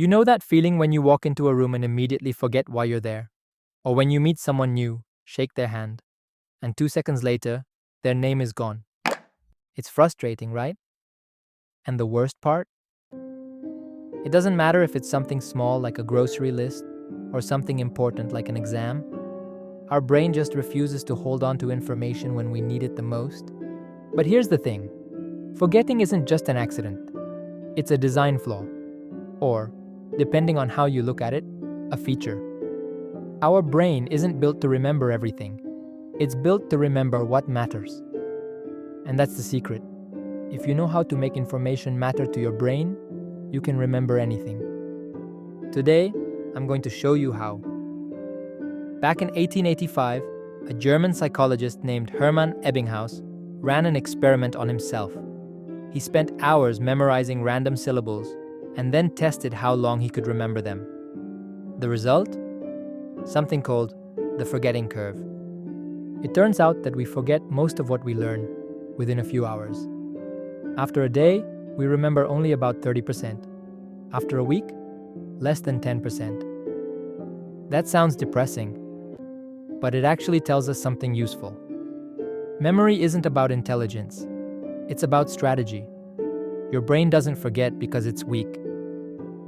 You know that feeling when you walk into a room and immediately forget why you're there? Or when you meet someone new, shake their hand, and 2 seconds later, their name is gone. It's frustrating, right? And the worst part? It doesn't matter if it's something small like a grocery list or something important like an exam. Our brain just refuses to hold on to information when we need it the most. But here's the thing. Forgetting isn't just an accident. It's a design flaw. Or, depending on how you look at it, a feature. Our brain isn't built to remember everything. It's built to remember what matters. And that's the secret. If you know how to make information matter to your brain, you can remember anything. Today, I'm going to show you how. Back in 1885, a German psychologist named Hermann Ebbinghaus ran an experiment on himself. He spent hours memorizing random syllables and then tested how long he could remember them. The result? Something called the forgetting curve. It turns out that we forget most of what we learn within a few hours. After a day, we remember only about 30%. After a week, less than 10%. That sounds depressing, but it actually tells us something useful. Memory isn't about intelligence. It's about strategy. Your brain doesn't forget because it's weak.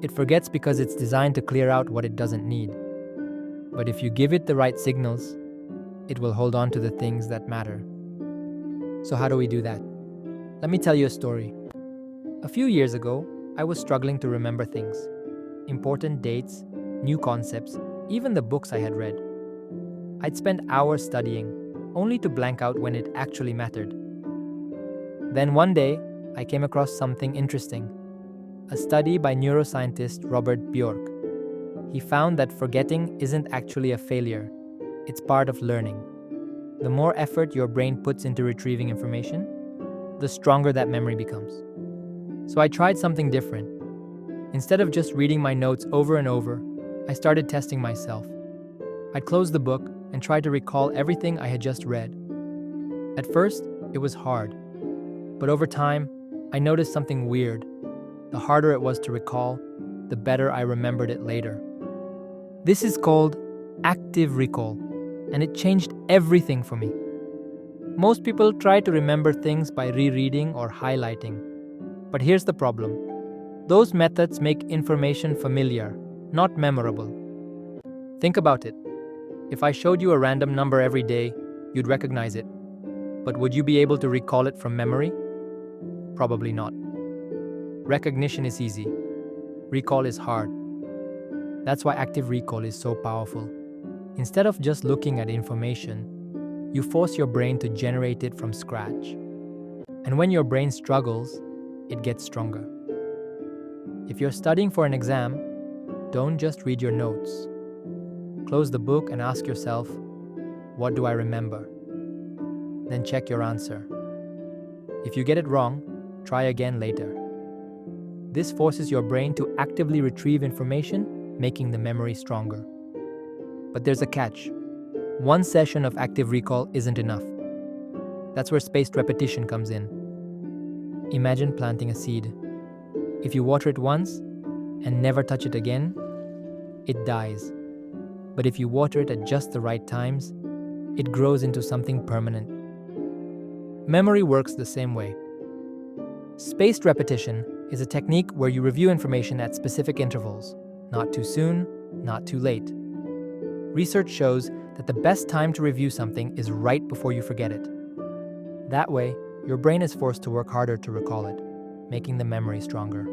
It forgets because it's designed to clear out what it doesn't need. But if you give it the right signals, it will hold on to the things that matter. So how do we do that? Let me tell you a story. A few years ago, I was struggling to remember things. Important dates, new concepts, even the books I had read. I'd spend hours studying, only to blank out when it actually mattered. Then one day, I came across something interesting. A study by neuroscientist Robert Bjork. He found that forgetting isn't actually a failure. It's part of learning. The more effort your brain puts into retrieving information, the stronger that memory becomes. So I tried something different. Instead of just reading my notes over and over, I started testing myself. I'd close the book and try to recall everything I had just read. At first, it was hard. But over time, I noticed something weird. The harder it was to recall, the better I remembered it later. This is called active recall, and it changed everything for me. Most people try to remember things by rereading or highlighting. But here's the problem. Those methods make information familiar, not memorable. Think about it. If I showed you a random number every day, you'd recognize it. But would you be able to recall it from memory? Probably not. Recognition is easy. Recall is hard. That's why active recall is so powerful. Instead of just looking at information, you force your brain to generate it from scratch. And when your brain struggles, it gets stronger. If you're studying for an exam, don't just read your notes. Close the book and ask yourself, what do I remember? Then check your answer. If you get it wrong, try again later. This forces your brain to actively retrieve information, making the memory stronger. But there's a catch. One session of active recall isn't enough. That's where spaced repetition comes in. Imagine planting a seed. If you water it once and never touch it again, it dies. But if you water it at just the right times, it grows into something permanent. Memory works the same way. Spaced repetition is a technique where you review information at specific intervals, not too soon, not too late. Research shows that the best time to review something is right before you forget it. That way, your brain is forced to work harder to recall it, making the memory stronger.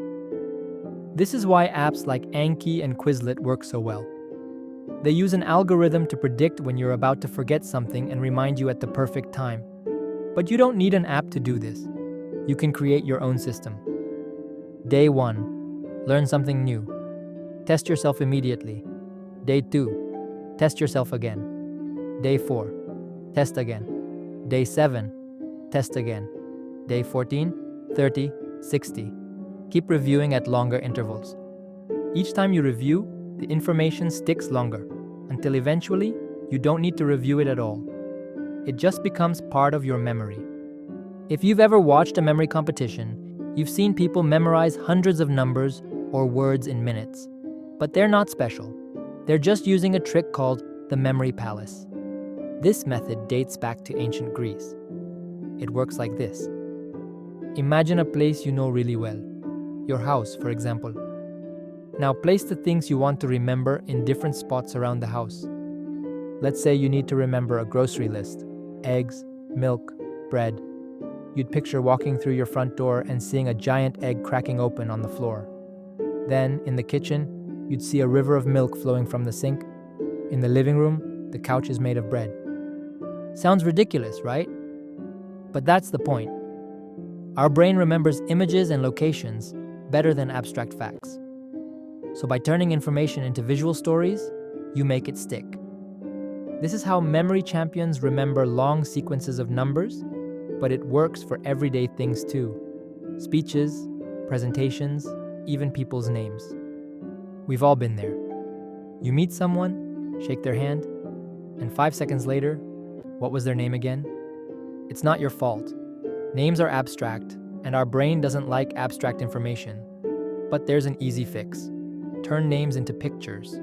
This is why apps like Anki and Quizlet work so well. They use an algorithm to predict when you're about to forget something and remind you at the perfect time. But you don't need an app to do this. You can create your own system. Day 1. Learn something new. Test yourself immediately. Day 2. Test yourself again. Day 4. Test again. Day 7. Test again. Day 14, 30, 60. Keep reviewing at longer intervals. Each time you review, the information sticks longer, until eventually, you don't need to review it at all. It just becomes part of your memory. If you've ever watched a memory competition, you've seen people memorize hundreds of numbers or words in minutes. But they're not special. They're just using a trick called the memory palace. This method dates back to ancient Greece. It works like this. Imagine a place you know really well. Your house, for example. Now place the things you want to remember in different spots around the house. Let's say you need to remember a grocery list: eggs, milk, bread. You'd picture walking through your front door and seeing a giant egg cracking open on the floor. Then, in the kitchen, you'd see a river of milk flowing from the sink. In the living room, the couch is made of bread. Sounds ridiculous, right? But that's the point. Our brain remembers images and locations better than abstract facts. So by turning information into visual stories, you make it stick. This is how memory champions remember long sequences of numbers, but it works for everyday things too. Speeches, presentations, even people's names. We've all been there. You meet someone, shake their hand, and 5 seconds later, what was their name again? It's not your fault. Names are abstract, and our brain doesn't like abstract information. But there's an easy fix. Turn names into pictures.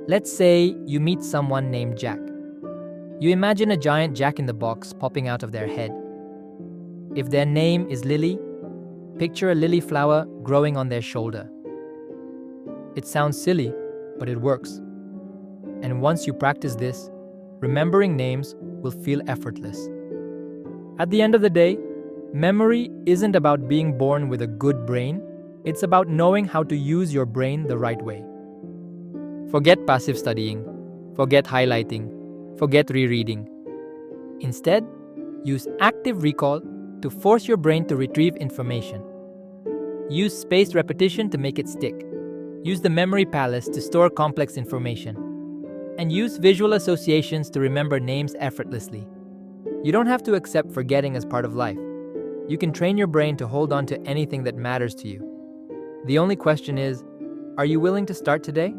Let's say you meet someone named Jack. You imagine a giant jack-in-the-box popping out of their head. If their name is Lily, picture a lily flower growing on their shoulder. It sounds silly, but it works. And once you practice this, remembering names will feel effortless. At the end of the day, memory isn't about being born with a good brain. It's about knowing how to use your brain the right way. Forget passive studying. Forget highlighting. Forget rereading. Instead, use active recall to force your brain to retrieve information. Use spaced repetition to make it stick. Use the memory palace to store complex information. And use visual associations to remember names effortlessly. You don't have to accept forgetting as part of life. You can train your brain to hold on to anything that matters to you. The only question is, are you willing to start today?